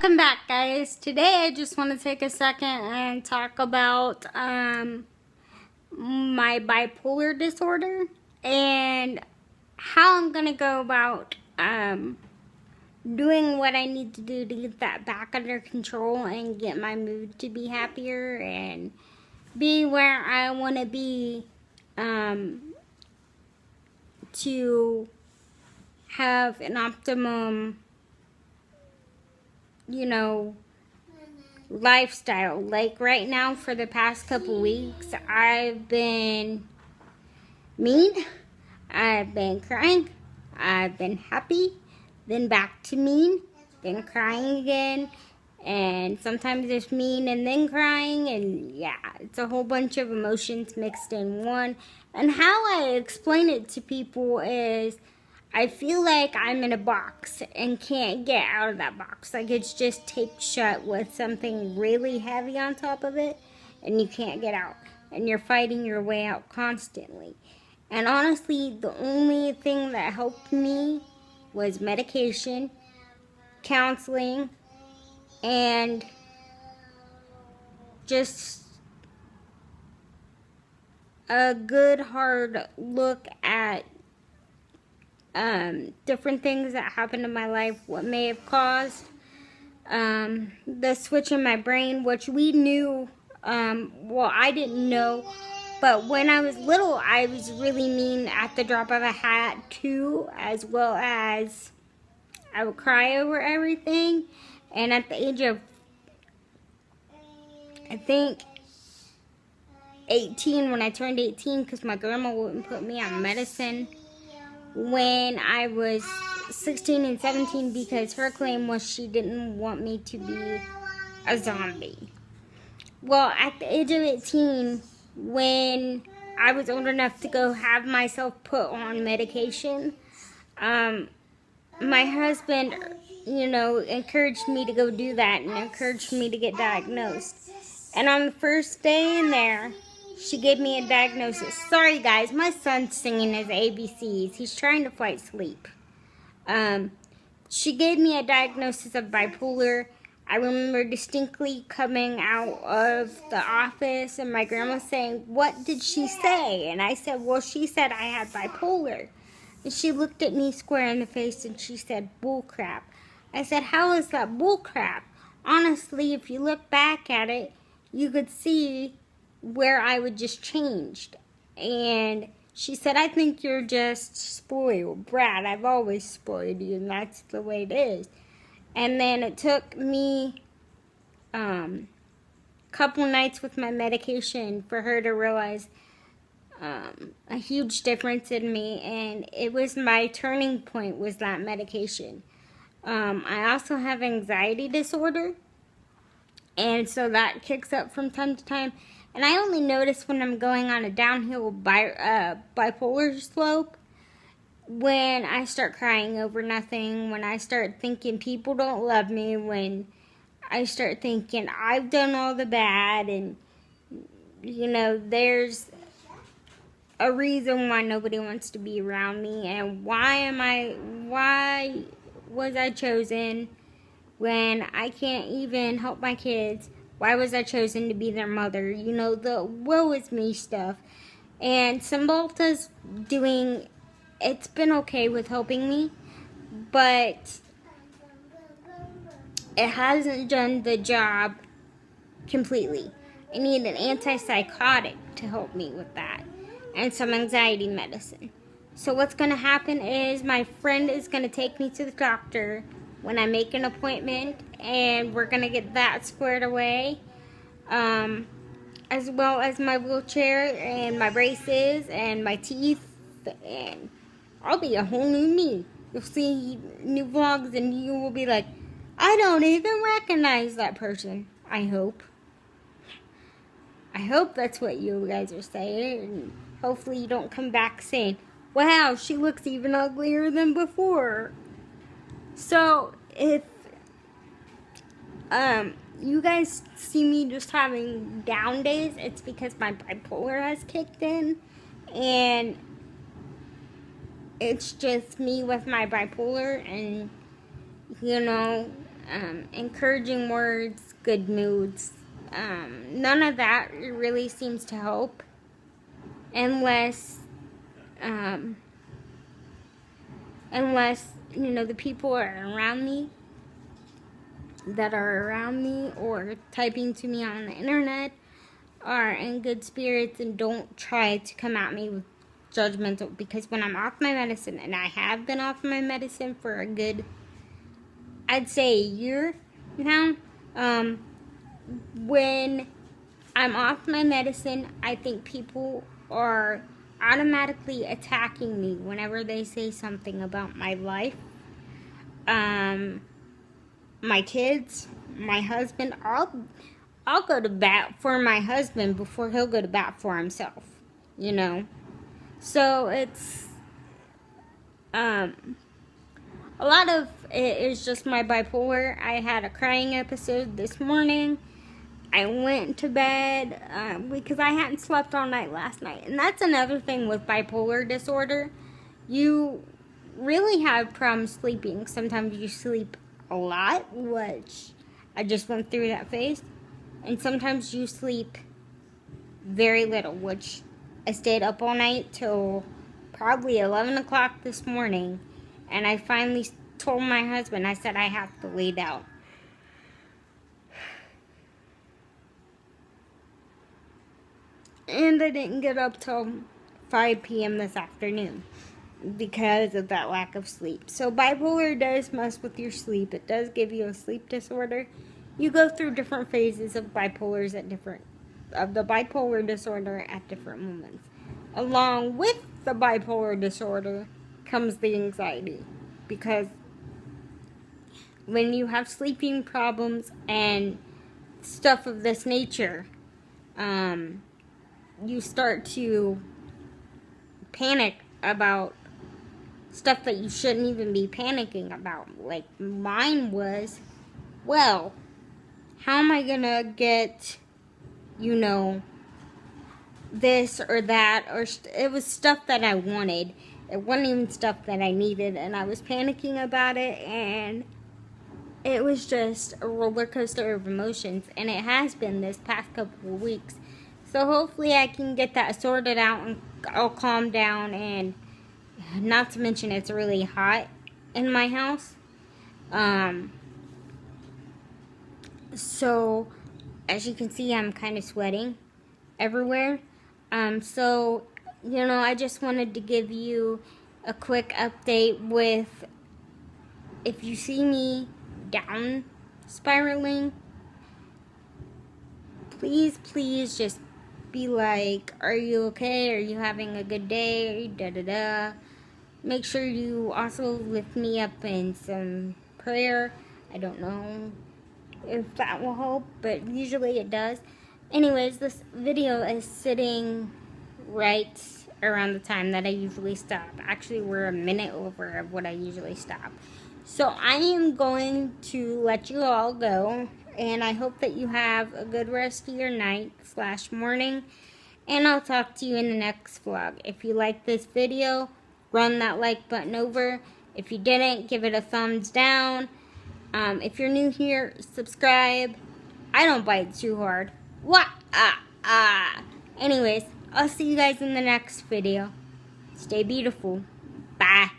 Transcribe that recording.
Welcome back, guys. Today I just want to take a second and talk about my bipolar disorder and how I'm going to go about doing what I need to do to get that back under control and get my mood to be happier and be where I want to be to have an optimum, lifestyle. Like right now, for the past couple weeks, I've been mean, I've been crying, I've been happy, then back to mean, then crying again, and sometimes it's mean and then crying, and yeah, it's a whole bunch of emotions mixed in one. And how I explain it to people is, I feel like I'm in a box and can't get out of that box. Like it's just taped shut with something really heavy on top of it, and you can't get out. And you're fighting your way out constantly. And honestly, the only thing that helped me was medication, counseling, and just a good hard look at different things that happened in my life, what may have caused the switch in my brain, which we knew, I didn't know, but when I was little, I was really mean at the drop of a hat too, as well as I would cry over everything. And at the age of, I think, 18, when I turned 18, because my grandma wouldn't put me on medicine when I was 16 and 17, because her claim was she didn't want me to be a zombie. Well, at the age of 18, when I was old enough to go have myself put on medication, my husband, encouraged me to go do that and encouraged me to get diagnosed. And on the first day in there, she gave me a diagnosis. Sorry, guys, my son's singing his ABCs. He's trying to fight sleep. She gave me a diagnosis of bipolar. I remember distinctly coming out of the office and my grandma saying, "What did she say?" And I said, "Well, she said I had bipolar." And she looked at me square in the face and she said, "Bull crap." I said, "How is that bull crap?" Honestly, if you look back at it, you could see where I would just changed. And she said, "I think you're just spoiled, Brad. I've always spoiled you, and that's the way it is." And then it took me couple nights with my medication for her to realize a huge difference in me, and it was my turning point was that medication. I also have anxiety disorder, and so that kicks up from time to time. And I only notice when I'm going on a downhill bipolar slope, when I start crying over nothing, when I start thinking people don't love me, when I start thinking I've done all the bad, and, there's a reason why nobody wants to be around me, and why was I chosen when I can't even help my kids? Why was I chosen to be their mother? The woe is me stuff. And Cymbalta's it's been okay with helping me, but it hasn't done the job completely. I need an antipsychotic to help me with that, and some anxiety medicine. So what's going to happen is my friend is going to take me to the doctor when I make an appointment, and we're going to get that squared away, as well as my wheelchair and my braces and my teeth, and I'll be a whole new me. You'll see new vlogs and you will be like, "I don't even recognize that person." I hope that's what you guys are saying, and hopefully you don't come back saying, "Wow, she looks even uglier than before." So if you guys see me just having down days, it's because my bipolar has kicked in, and it's just me with my bipolar. And encouraging words, good moods. None of that really seems to help unless the people around me that are around me or typing to me on the internet are in good spirits and don't try to come at me with judgmental, because when I'm off my medicine, and I have been off my medicine for a good, I'd say, a year now, when I'm off my medicine, I think people are automatically attacking me whenever they say something about my life, my kids, my husband. I'll go to bat for my husband before he'll go to bat for himself, So it's, a lot of it is just my bipolar. I had a crying episode this morning. I went to bed because I hadn't slept all night last night. And that's another thing with bipolar disorder. You really have problems sleeping. Sometimes you sleep a lot, which I just went through that phase. And sometimes you sleep very little, which I stayed up all night till probably 11 o'clock this morning. And I finally told my husband, I said, I have to lay down. And I didn't get up till 5 p.m. this afternoon because of that lack of sleep. So bipolar does mess with your sleep. It does give you a sleep disorder. You go through different phases of the bipolar disorder at different moments. Along with the bipolar disorder comes the anxiety, because when you have sleeping problems and stuff of this nature, you start to panic about stuff that you shouldn't even be panicking about. Like mine was, well, how am I gonna get, this or that, or it was stuff that I wanted. It wasn't even stuff that I needed, and I was panicking about it, and it was just a roller coaster of emotions, and it has been this past couple of weeks. So hopefully I can get that sorted out and I'll calm down, and not to mention it's really hot in my house. So as you can see, I'm kind of sweating everywhere. So, I just wanted to give you a quick update with, if you see me down spiraling, please just be like, are you okay? Are you having a good day? Make sure you also lift me up in some prayer. I don't know if that will help, but usually it does. Anyways, this video is sitting right around the time that I usually stop. Actually, we're a minute over of what I usually stop. So I am going to let you all go, and I hope that you have a good rest of your night/morning, and I'll talk to you in the next vlog. If you like this video, run that like button over. If you didn't, give it a thumbs down. If you're new here, subscribe. I don't bite too hard. Anyways, I'll see you guys in the next video. Stay beautiful. Bye.